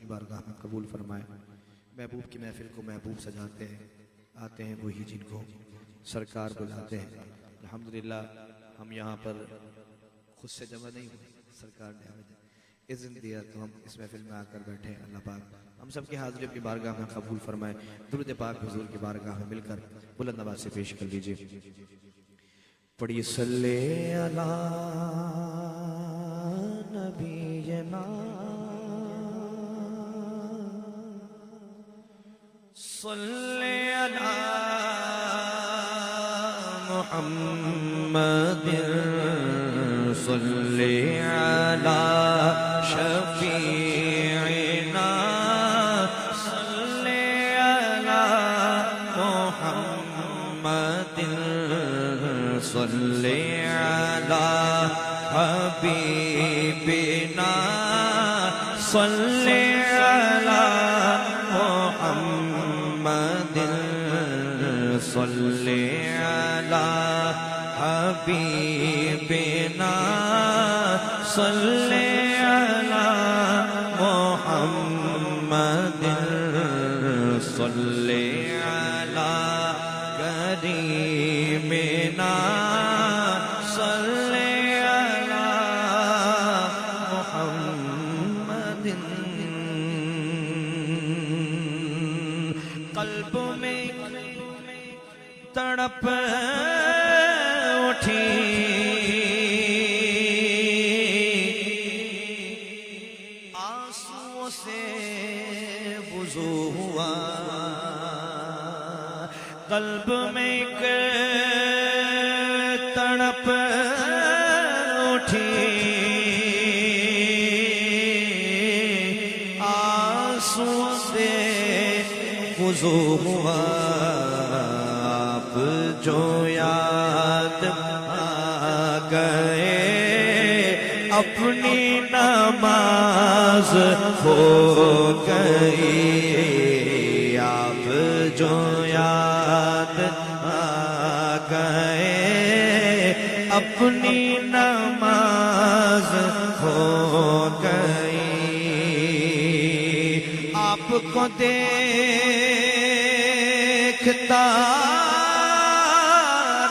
کی بارگاہ میں قبول فرمائے. محبوب کی محفل کو محبوب سجاتے ہیں, آتے ہیں وہی جن کو سرکار بلاتے ہیں. الحمدللہ ہم یہاں پر خود سے جمع نہیں ہوئے, سرکار نے ہمیں اذن دیا تو ہم اس محفل میں آ کر بیٹھے ہیں. اللہ پاک ہم سب کی حاضری اپنی بارگاہ میں قبول فرمائے. درود پاک حضور کی بارگاہ میں مل کر بلند آواز سے پیش کر لیجئے. پڑھی صلی علی نبینا صلی علی محمد صلی علی شفیعنا صلی علی محمد صلی علی حبیبنا صلی علی محمد صلی علی حبیبنا صلی علی محمد صلی علی کریمنا صلی علی محمد. قلب میں تڑپ اٹھی آنسوؤں سے وضو ہوا. قلب میں ایک تڑپ اٹھی آنسوؤں سے وضو ہوا. آپ جو یاد آ گئے اپنی نماز ہو گئی. آپ جو یاد آ گئے اپنی نماز ہو گئی. آپ کو دیکھتا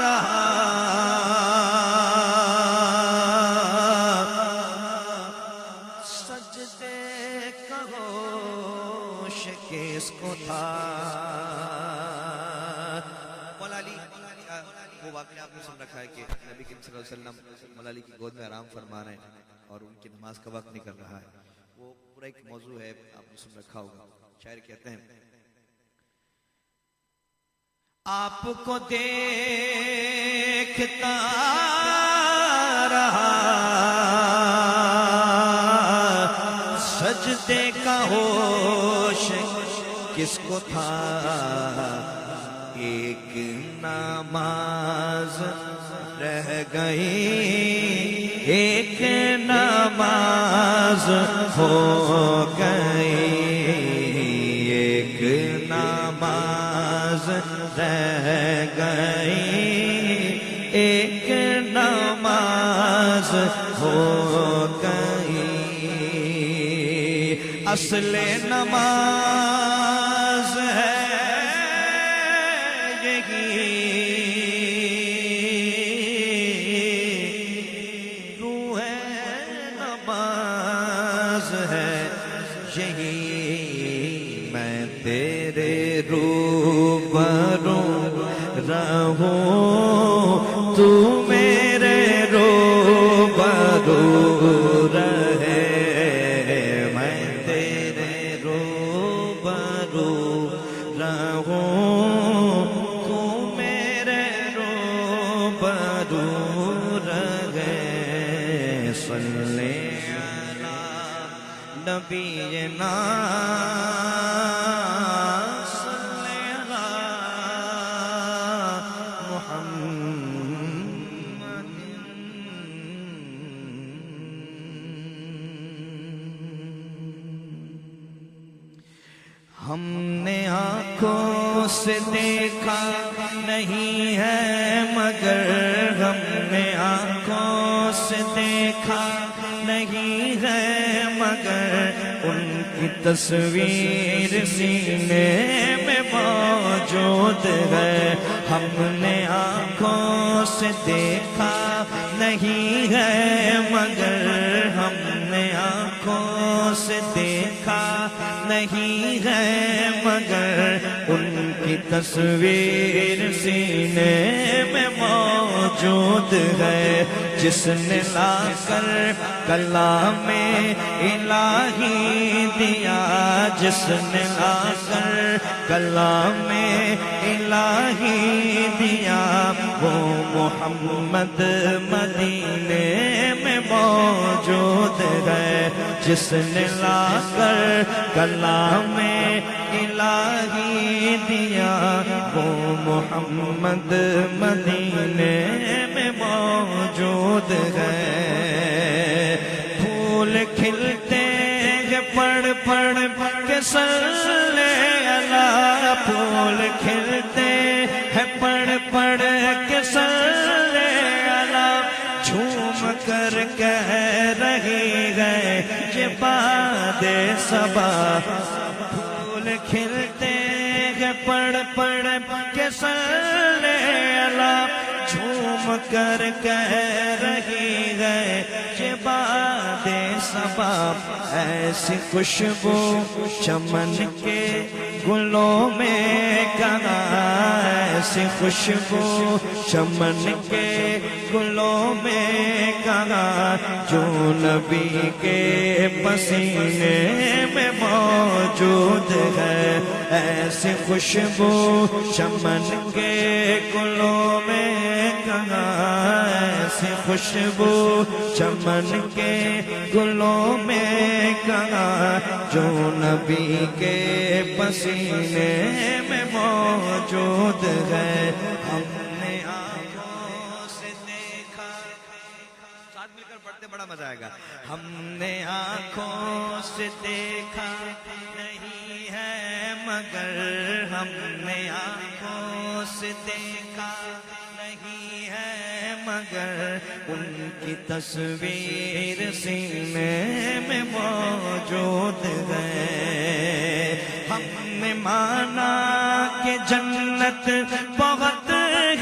رہا سجدے کا ہوش کس کو تھا. مولا علی وہ واقعہ آپ نے سن رکھا ہے کہ نبی کریم صلی اللہ علیہ وسلم مولا علی کی گود میں آرام فرما رہے ہیں اور ان کی نماز کا وقت نکل رہا ہے. وہ پورا ایک موضوع ہے, آپ نے سن رکھا ہوگا. شاعر کہتے ہیں آپ کو دیکھتا رہا سجدے کا ہوش کس کو تھا. ایک نماز رہ گئی ایک نماز ہو گئی. ایک نماز رہ گئی ایک نماز ہو گئی. اصل نماز ہے یہی روح نماز ہے یہی. میں تیرے روبرو رہوں تو میرے روبرو رہے. میں تیرے روبرو رہوں تو میرے روبرو رہے. صلی علی نبینا ہم نے آنکھوں سے دیکھا نہیں ہے مگر ہم نے آنکھوں سے دیکھا نہیں ہے مگر ان کی تصویر سینے میں موجود ہے، ہم نے آنکھوں سے دیکھا نہیں ہے مگر ہم نے آنکھوں سے دیکھا نہیں ہے مگر ان کی تصویر سینے میں موجود ہے، جس نے لا کر کلام الہی دیا، جس نے لا کر کلام الہی دیا، وہ محمد مدینے میں موجود ہے، جس نے لا کر کلام الہی دیا، وہ محمد مدینے میں موجود ہے۔ پھول کھلتے ہیں پڑھ پڑھ کے صلی اللہ، پھول کھلتے ہیں پڑھ پڑھ کے صلی اللہ، جھوم کر کہہ رہی ہے یہ باد صبا، پھول کھلتے ہیں پڑھ پڑھ کے صلی اللہ، جھوم کر کہہ رہی ہے یہ باد صبا، ایسی خوشبو چمن کے گلوں میں کہاں، ایسی خوشبو چمن کے گلوں میں کہاں، جو نبی کے پسینے میں موجود ہے، ایسی خوشبو چمن کے گلوں میں کہاں، ایسی خوشبو چمن کے گلوں میں کہاں، جو نبی کے پسینے میں موجود ہے، ہم نے آنکھوں سے دیکھا، ساتھ مل کر پڑھتے بڑا مزہ آئے گا، ہم نے آنکھوں سے دیکھا نہیں ہے مگر ہم نے آنکھوں سے دیکھا نہیں ہے مگر ان کی تصویر سینے میں موجود ہے، ہم نے مانا کہ جنت بہت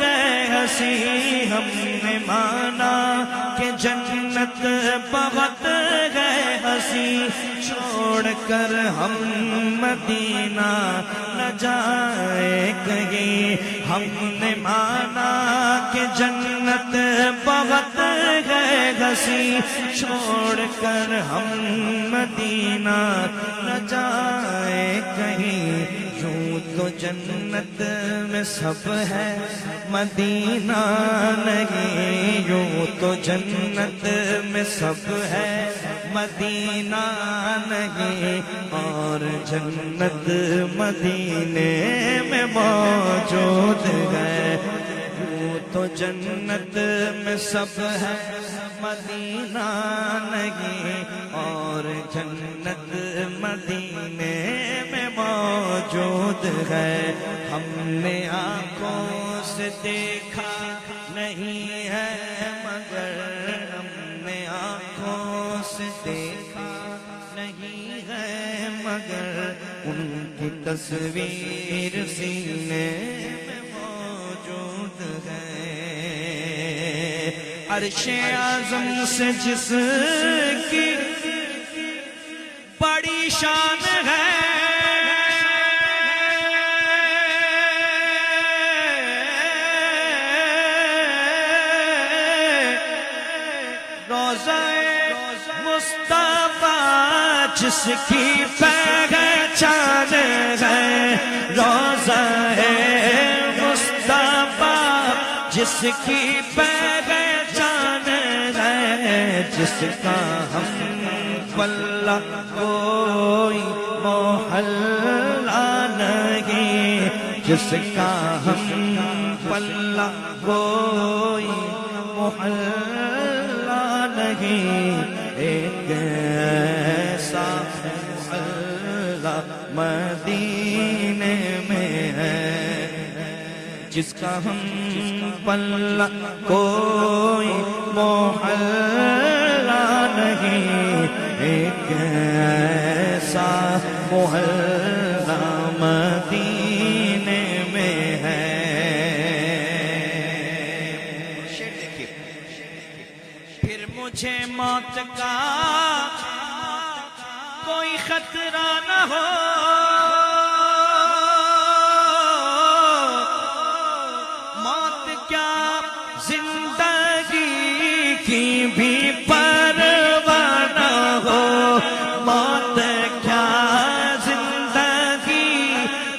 ہے ہنسی، ہم نے مانا کہ جنت بہت ہے ہنسی، چھوڑ کر ہم مدینہ نہ جائے کہیں، ہم نے مانا کہ جنت بہت ہے ہنسی، چھوڑ کر ہم مدینہ نہ جائے کہیں، یوں تو جنت میں سب ہے مدینہ نہیں، یوں تو جنت میں سب ہے مدینہ نہیں، اور جنت مدینے میں موجود ہے، یوں تو جنت میں سب ہے مدینہ نہیں، اور جنت مدینے میں موجود ہے، ہم نے آنکھوں سے دیکھا نہیں ہے مگر ہم نے آنکھوں سے دیکھا نہیں ہے مگر ان کی تصویر سینے میں موجود ہے، عرش اعظم سے جس کی بڑی شان ہے، روضہ مصطفیٰ جس کی پہچان ہے، روضہ مصطفیٰ جس کی پہچان ہے، جس کا ہم پلہ کوئی محلہ نہیں، جس کا ہم پلہ کوئی محلہ نہیں، ایک ایسا محلہ مدینے میں ہے، جس کا ہم پلہ کوئی محلہ نہیں ایک ایسا محلہ مدینے میں ہے. شعر دیکھیے. پھر مجھے موت کا کوئی خطرہ نہ ہو، موت کیا زندگی کی بھی پرواہ نہ ہو، موت کیا زندگی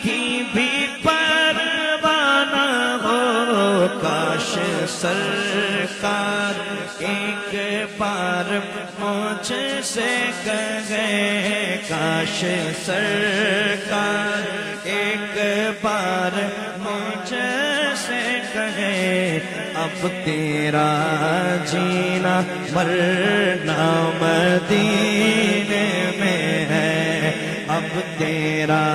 کی بھی پرواہ نہ ہو. کاش سرکار ایک بار مجھ سے کہے، کاش سرکار ایک بار مجھ سے کہے، اب تیرا جینا مرنا مدینے میں ہے، اب تیرا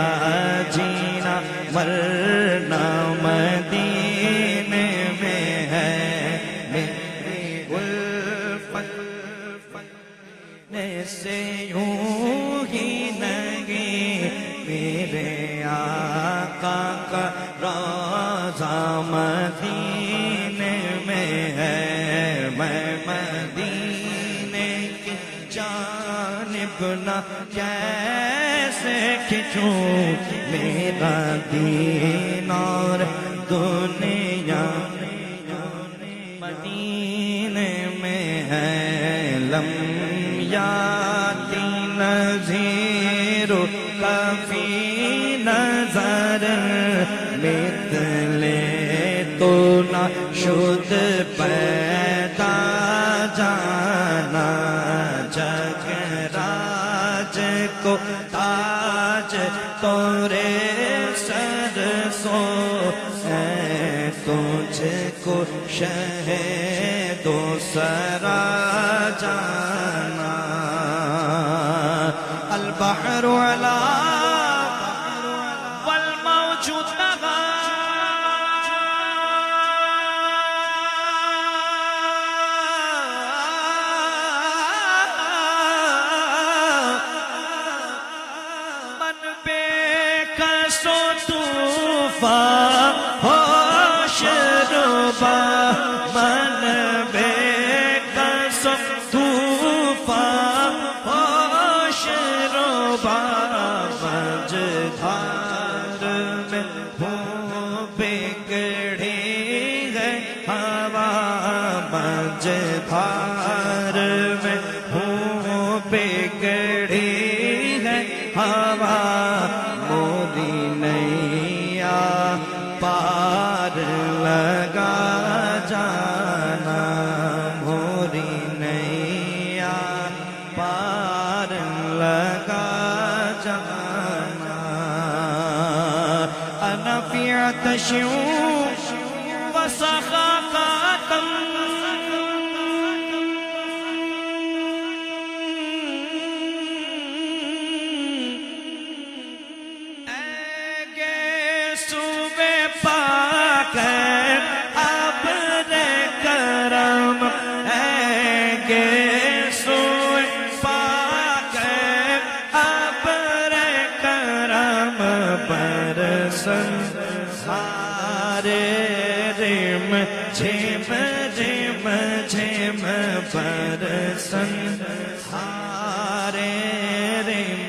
جینا مرنا مدینے میں ہے. میری الفت سے یوں ہی نہیں، میرے آقا کا روضہ مدینے میں ہے. میں مدینے کی جانب نہ کیسے کھنچوں، میرا دین اور دنیا مدینے میں ہے. لم یاتی نذیر کفی نظر مثل تو نہ شد پیدا جانا، جگ راج کو تاج تورے سر سو ہے، تجھ کو شہد و سرا جانا. البحر علا والموج طغى، من بے کس و طوفان ہوش ربا، من بے کس و طوفان ہوش ربا، مجدھار میں ہوں بگڑی ہے ہوا، مجدھار میں ہوں بگڑی ہے ہوا، موری نیا پار لگا جانا، موری نیا پار لگا جانا. انا فی عطش وسخاقات، ابر کرم گے سوئے پاک، ابر کرم برسن سارے رم جھم جھم جھم برسن سارے رم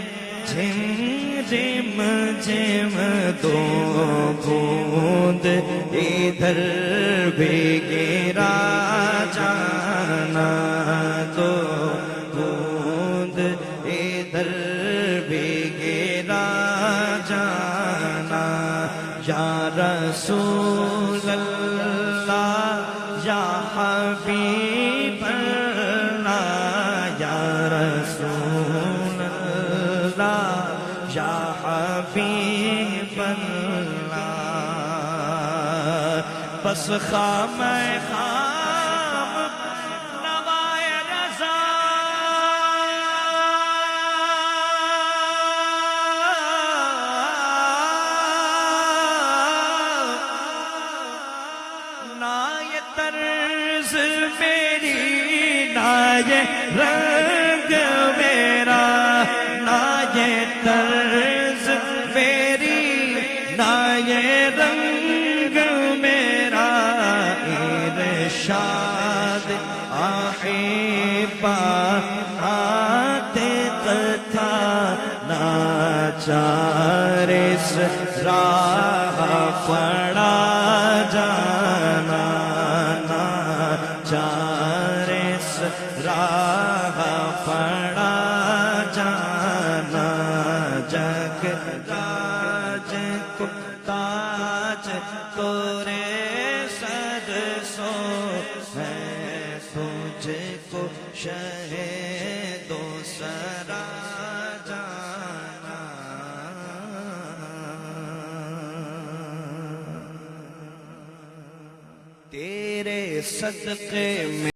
جھم جھم جھم، دو بوند ادھر بھی گرا جانا، دو بوند ادھر بھی گرا جانا. یا رسول اللہ یا حبیب اللہ، یا رسول اللہ یا حبیب اللہ، بس خام خام نوائے رضا، نہ یہ طرز میری نہ یہ رنگ ناچار اس راہ پڑا جانا، ناچار اس راہ پڑا جانا، جگ راج کو تاج تورے صد سو ہے، تجھ کو شہ دو سرا جانا۔ تیرے صدقے میں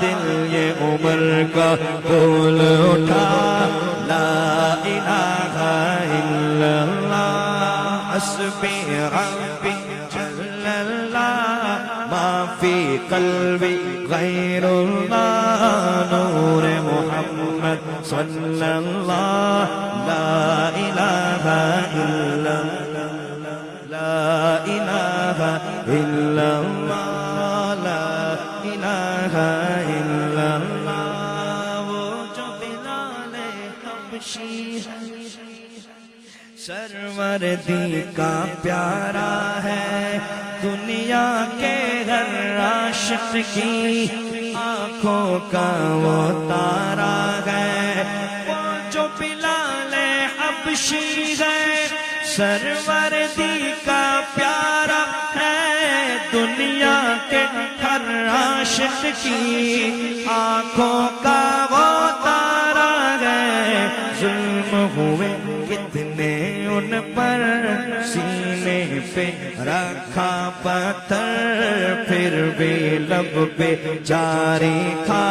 دل یہ عمر کا بول اٹھا، لا الہ الا اللہ حسبی ربی جل اللہ، ما فی قلبی غیر اللہ، نور محمد صلی اللہ، لا الہ الا اللہ، لا الہ الا اللہ، لا الہ الا اللہ۔ وہ جو بلال حبشی سروردی کا پیارا ہے، دنیا کے ہر عاشق کی آنکھوں کا وہ تارا ہے۔ وہ جو بلال حبشی ہے سروردی کا پیارا ہے، دنیا کے ہر عاشق کی آنکھوں کا وہ تارا ہے۔ ظلم ہوئے کتنے ان پر، سینے پہ رکھا پتھر، پھر بھی لب پہ جاری تھا،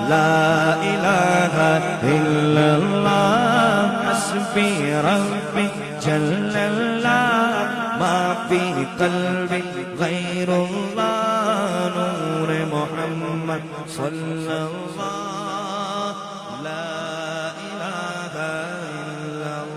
لا الہ الا اللہ حسبی ربی جل اللہ، ما فی قلبی غیر اللہ، نور محمد صلی اللہ، لا الہ الا اللہ۔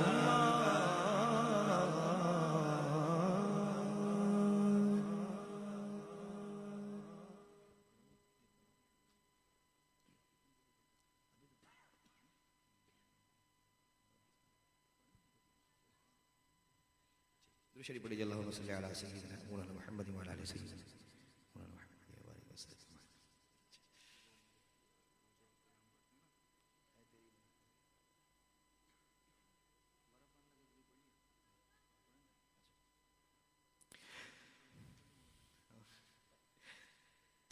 شریف پڑھیے، اللہم صلی علی سیدنا مولانا محمد وعلی آل سیدنا مولانا محمد وعلی آل سیدنا۔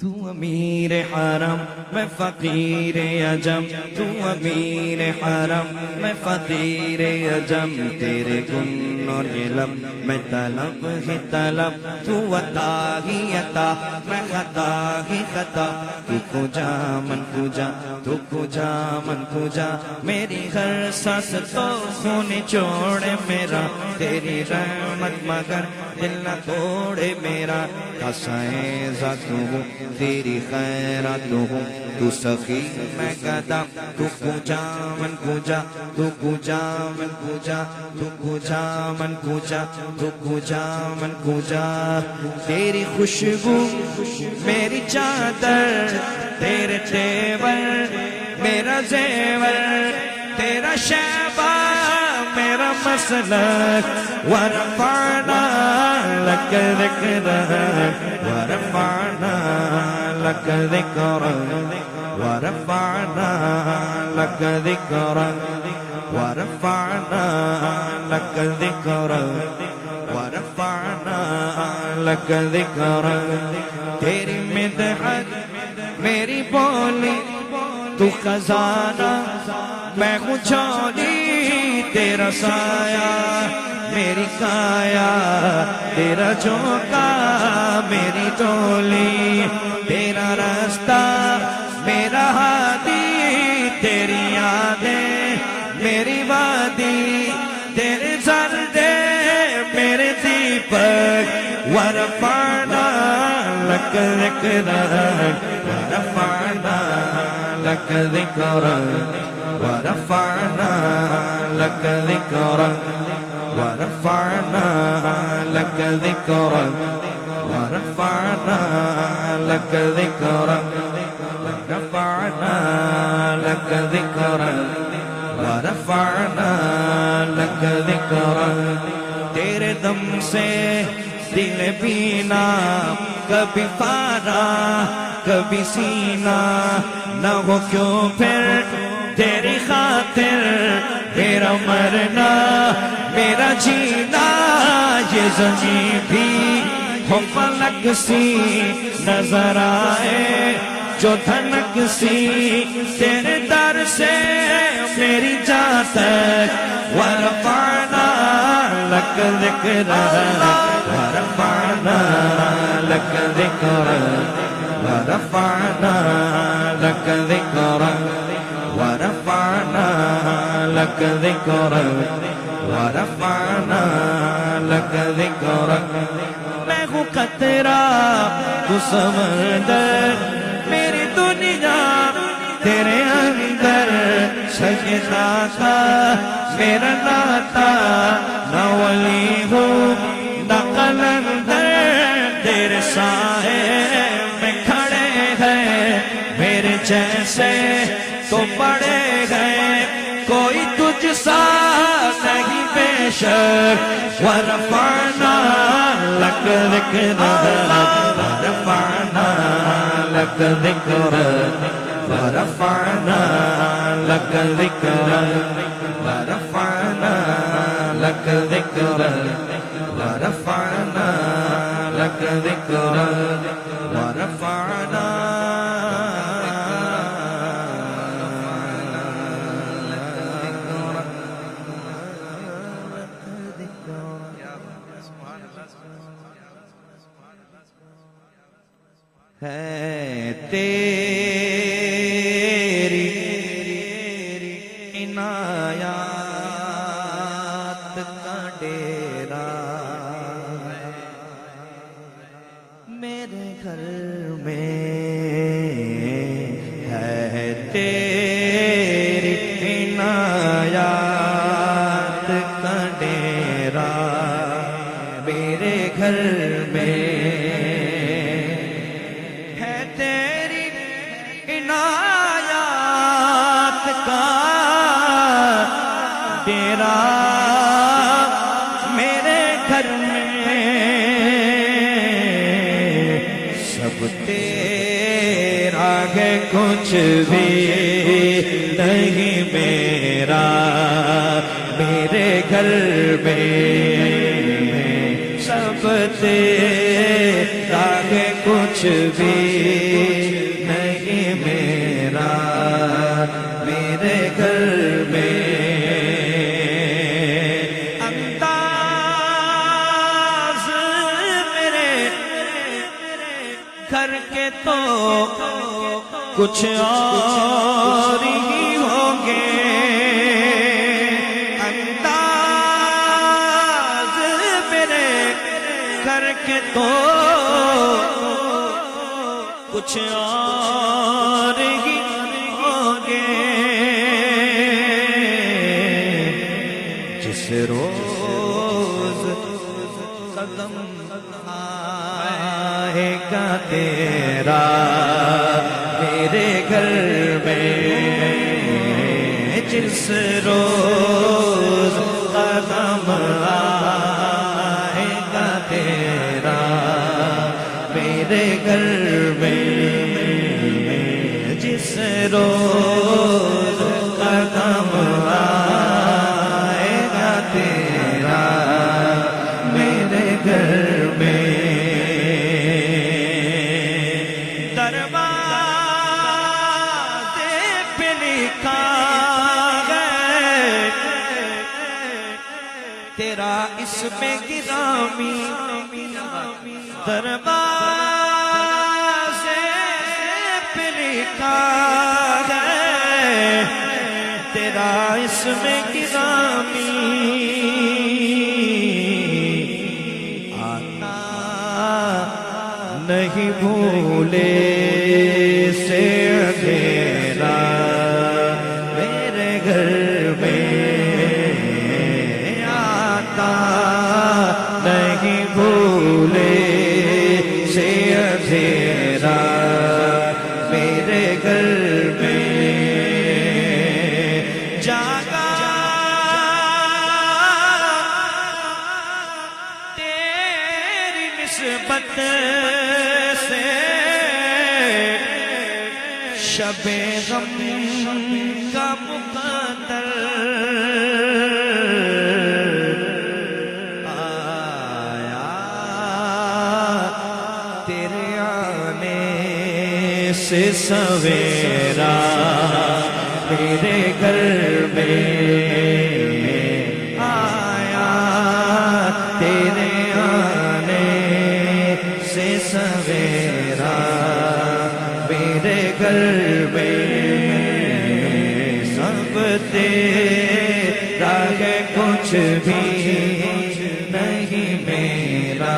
تو امیر حرم میں فقیر عجم، تو امیر حرم میں فقیر عجم، تیرے گن اور علم میں طلب ہی طلب، تو عطا ہی عطا میں خطا ہی خطا، تو کجا من کجا، تو کجا من کجا، میری ہر سانس تو خون چوڑے میرا، تیری رحمت مگر دل نہ توڑے میرا، قصائے ذات ہوں تیری خیرات ہوں، تو سخی میں گدا، تو کجا من کجا، تو کجا من کجا، تو کجا من کجا، تو کجا من کجا، تیری خوشبو میری چادر، تیرے تیور میرا زیور، تیرا شیبہ میرا مسلک، ورفعنا لک ذکرک، ورفعنا لک ذکرک، ورفعنا لک ذکرک، ورفعنا لک ذکرک، ورفعنا لک ذکرک، تیری مدحت میری بولی، تو خزانہ میں ہوں جھولی، تیرا سایہ میری کایا، تیرا جھونکا میری ڈولی، تیرا راستہ میرا ہادی، تیری یادیں میری وادی، تیرے ذرے میرے دیپک، ورفعنا لک ذکرک، ورفعنا لک ذکرک، ورفعنا لک ذکرک، ورفعنا لک ذکرک، ورفعنا لک ذکرک، ورفعنا لک ذکرک، ورفعنا لک ذکرک، تیرے دم سے دل بینا، کبھی پارا کبھی سینہ، نہ ہو کیوں پھر تیری خاطر میرا مرنا میرا جینا، یہ زمین بھی ہو فلک سی نظر آئے جو دھنک سی، تیرے در سے میری جان تک، ورفعنا لک ذکرک، ورفعنا لک ذکرک، ورفعنا لک ذکرک، ورفعنا لک ذکرک، ورفعنا لک ذکرک، میں ہوں قطرہ تو سمندر، میری دنیا تیرے اندر، سجدہ تھا میرا ناتا، نہ ولی ہوں نہ قلندر، تیرے سائے میں کھڑے ہیں میرے جیسے تو پڑے گئے، کوئی تجھ سا نہیں بے شک، ورفعنا لک ذکرک، ورفعنا لک ذکرک، ورفعنا لک ذکرک، ورفعنا لک ذکرک، ورفعنا لک ذکرک، ورفعنا ہے تیری عنایات کا ڈیرا، میرے گھر میں ہے تیری عنایات کا ڈیرا، میرے گھر میں ڈیرا، میرے گھر میں سب تیرا ہے، کچھ بھی نہیں میرا، میرے گھر میں سب تیرا ہے، کچھ بھی کچھ اور ہی ہوں گے انداز میرے کر کے تو کچھ اور ہی ہوں گے جس روز قدم آئے گا تیرا میرے گھر میں جس روز قدم آئے گا تیرا میرے گھر میں جس روز قدم آئے گا تیرا میرے گھر میں دروازے پہ لکھا ہے تیرا اسم گرامی دروازے پہ لکھا ہے تیرا اسم گرامی آتا نہیں بھولے سے اندھیرا میرے گھر میں آتا نہیں بھولے سے اندھیرا میرے گھر میں جاگا تیری نسبت سے شب غم کا مقدر آیا تیرے آنے سے سویرا میرے گھر میں آیا تیرے آنے سے سویرا میرے گھر میں سب تیرا ہے کچھ بھی نہیں میرا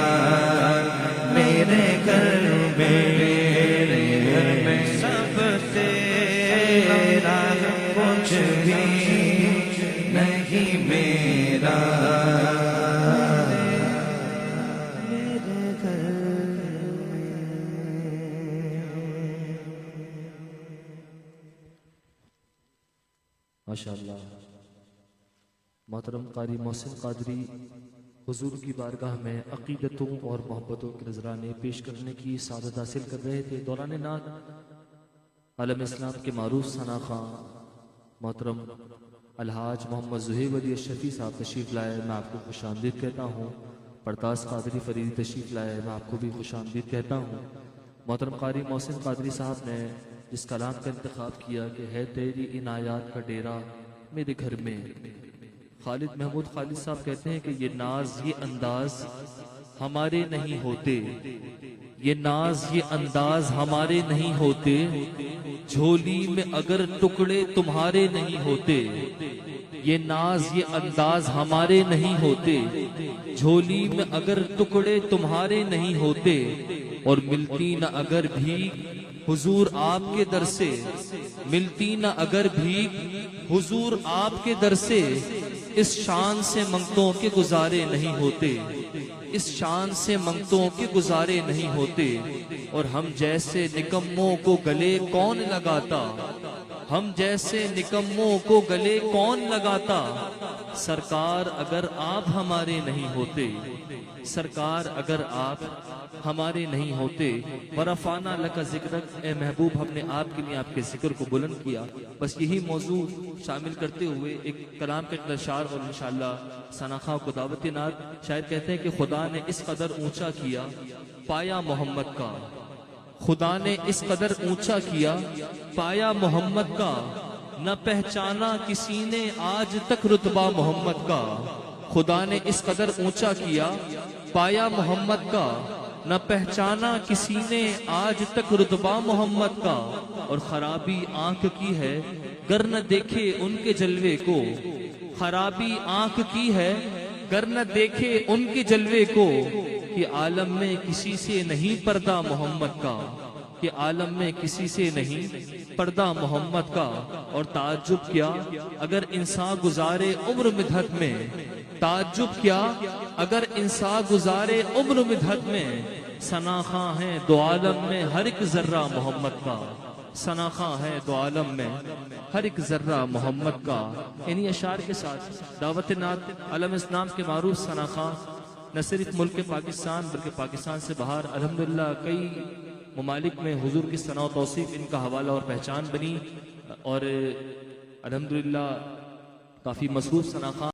میرے گھر میں سب تیرا ہے کچھ بھی نہیں میرا میرے گھر ماشاءاللہ محترم قاری محسن قادری حضور کی بارگاہ میں عقیدتوں اور محبتوں کے نذرانے پیش کرنے کی سعادت حاصل کر رہے تھے دوران نعت عالم اسلام کے معروف ثنا خواں محترم الحاج محمد زہیب علی الشفیع صاحب تشریف لائے میں آپ کو خوش آمدید کہتا ہوں پرتاس قادری فریدی تشریف لائے میں آپ کو بھی خوش آمدید کہتا ہوں محترم قاری محسن قادری صاحب نے جس کلام کا انتخاب کیا کہ ہے تیری عنایات کا ڈیرا میرے گھر میں خالد محمود خالد صاحب کہتے ہیں کہ یہ ناز یہ انداز ہمارے نہیں ہوتے یہ ناز یہ انداز ہمارے نہیں ہوتے جھولی میں اگر ٹکڑے تمہارے نہیں ہوتے یہ ناز یہ انداز ہمارے نہیں ہوتے جھولی میں اگر ٹکڑے تمہارے نہیں ہوتے اور ملتی نہ اگر بھیک حضور آپ کے در سے ملتی نہ اگر بھیک حضور آپ کے در سے اس شان سے منگتوں کے گزارے نہیں ہوتے اس شان سے منگتوں کے گزارے نہیں ہوتے اور ہم جیسے نکموں کو گلے کون لگاتا ہم جیسے نکموں کو گلے کون لگاتا سرکار اگر آپ ہمارے نہیں ہوتے سرکار اگر آپ ہمارے نہیں ہوتے ورفعنا لک ذکرک اے محبوب ہم نے آپ کے لیے آپ کے ذکر کو بلند کیا بس یہی موضوع شامل کرتے ہوئے ایک کلام کا اشعار اور انشاءاللہ ثنا خواں کو دعوت نعت شاید کہتے ہیں کہ خدا نے اس قدر اونچا کیا پایا محمد کا خدا نے اس قدر اونچا کیا پایا محمد کا نہ پہچانا کسی نے آج تک رتبہ محمد کا خدا نے اس قدر اونچا کیا پایا محمد کا نہ پہچانا کسی نے آج تک رتبہ محمد کا، اور خرابی آنکھ کی ہے گر نہ دیکھے ان کے جلوے کو، خرابی آنکھ کی ہے گر نہ دیکھے ان کے جلوے کو، کہ عالم میں کسی سے نہیں پردہ محمد کا، کہ عالم میں کسی سے نہیں پردہ محمد کا۔ اور تعجب کیا اگر انسان گزارے عمر مدحت میں، تعجب کیا اگر انسان گزارے عمر مدحت میں، ثناخواں ہے دو عالم میں ہر ایک ذرہ محمد کا، ثناخواں ہے دو عالم میں ہر ایک ذرہ محمد کا۔ انہی اشعار کے ساتھ دعوت نعت عالم اسلام کے معروف ثناخواں نہ صرف ملک پاکستان بلکہ پاکستان سے باہر الحمدللہ کئی ممالک میں حضور کی ثنا و توصیف ان کا حوالہ اور پہچان بنی، اور الحمدللہ کافی مصروف ثناخواں